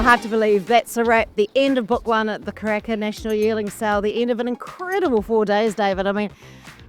Hard to believe that's a wrap. The end of book one at the Karaka National Yearling Sale. The end of an incredible 4 days, David. I mean,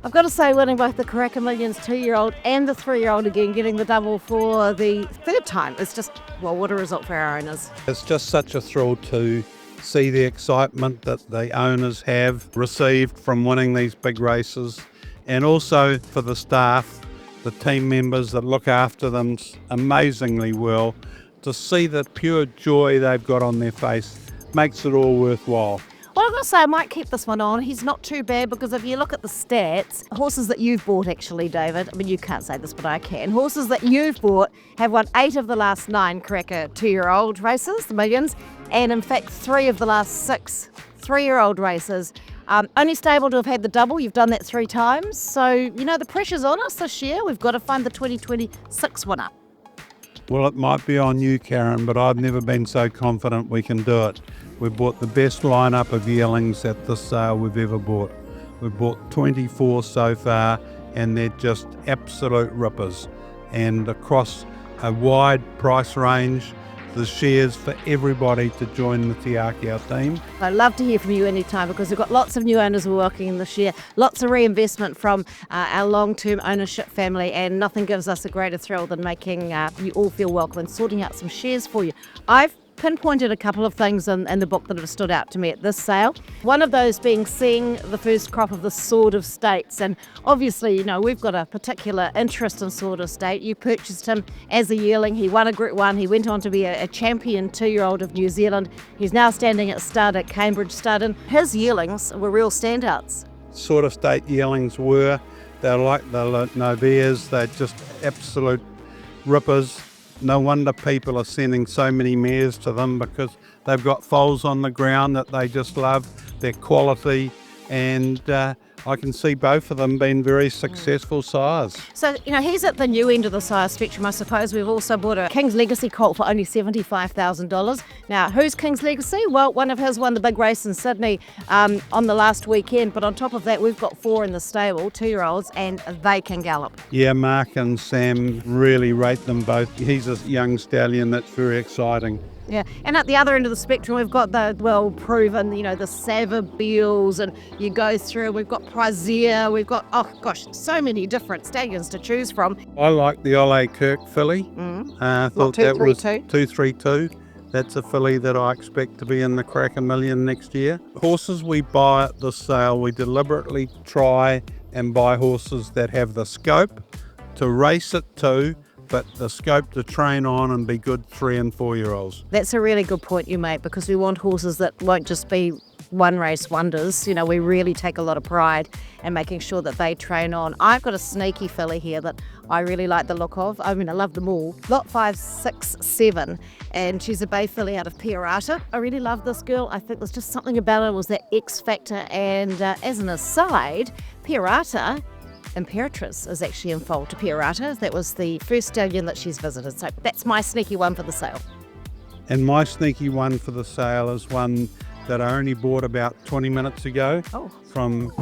I've got to say, winning both the Karaka Millions 2-year-old and the 3-year-old again, getting the double for the third time. It's just, well, what a result for our owners. It's just such a thrill to see the excitement that the owners have received from winning these big races, and also for the staff, the team members that look after them amazingly well. To see the pure joy they've got on their face makes it all worthwhile. Well, I've got to say, I might keep this one on. He's not too bad, because if you look at the stats, horses that you've bought, actually, David, I mean, you can't say this, but I can. Horses that you've bought have won 8 of the last 9 Karaka 2-year-old races, the Millions, and in fact 3 of the last 6 3-year-old races. Only stable to have had the double. You've done that 3 times. So, you know, the pressure's on us this year. We've got to find the 2026 winner. Well, it might be on you, Karen, but I've never been so confident we can do it. We've bought the best lineup of yearlings at this sale we've ever bought. We've bought 24 so far, and they're just absolute rippers. And across a wide price range, the shares for everybody to join the Te Akea team. I'd love to hear from you anytime, because we've got lots of new owners who are working in this year, lots of reinvestment from our long-term ownership family, and nothing gives us a greater thrill than making you all feel welcome and sorting out some shares for you. I've pinpointed a couple of things in the book that have stood out to me at this sale. One of those being seeing the first crop of the Sword of States. And obviously, you know, we've got a particular interest in Sword of State. You purchased him as a yearling. He won a Group 1. He went on to be a champion 2-year-old of New Zealand. He's now standing at stud at Cambridge Stud, and his yearlings were real standouts. Sort of State yearlings they're like the Noveas. They're just absolute rippers. No wonder people are sending so many mares to them, because they've got foals on the ground that they just love, their quality, and I can see both of them being very successful sires. So, you know, he's at the new end of the sire spectrum, I suppose. We've also bought a King's Legacy colt for only $75,000. Now, who's King's Legacy? Well, one of his won the big race in Sydney on the last weekend, but on top of that, we've got 4 in the stable, 2-year-olds, and they can gallop. Yeah, Mark and Sam really rate them both. He's a young stallion that's very exciting. Yeah, and at the other end of the spectrum, we've got the well-proven, you know, the Savabeals, and you go through, we've got Prizier, we've got, oh gosh, so many different stallions to choose from. I like the Ole Kirk filly. I thought that was 232. That's a filly that I expect to be in the Karaka Million next year. Horses we buy at this sale, we deliberately try and buy horses that have the scope to race it too, but the scope to train on and be good 3- and 4-year-olds. That's a really good point you make, because we want horses that won't just be one race wonders. You know, we really take a lot of pride in making sure that they train on. I've got a sneaky filly here that I really like the look of. I mean, I love them all. Lot 5, 6, 7, and she's a bay filly out of Pirata. I really love this girl. I think there's just something about her, was that X factor. And as an aside, Pirata Imperatrice is actually in foal to Pirata. That was the first stallion that she's visited. So that's my sneaky one for the sale. And my sneaky one for the sale is one that I only bought about 20 minutes ago from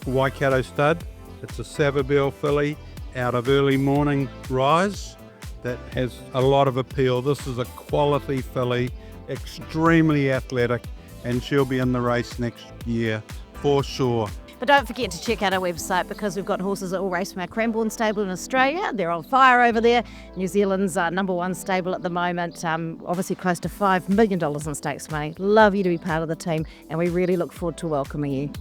Waikato Stud. It's a Savabeel filly out of Early Morning Rise that has a lot of appeal. This is a quality filly, extremely athletic, and she'll be in the race next year for sure. But don't forget to check out our website, because we've got horses that all race from our Cranbourne stable in Australia. They're on fire over there. New Zealand's #1 stable at the moment, obviously close to $5 million in stakes money. Love you to be part of the team, and we really look forward to welcoming you.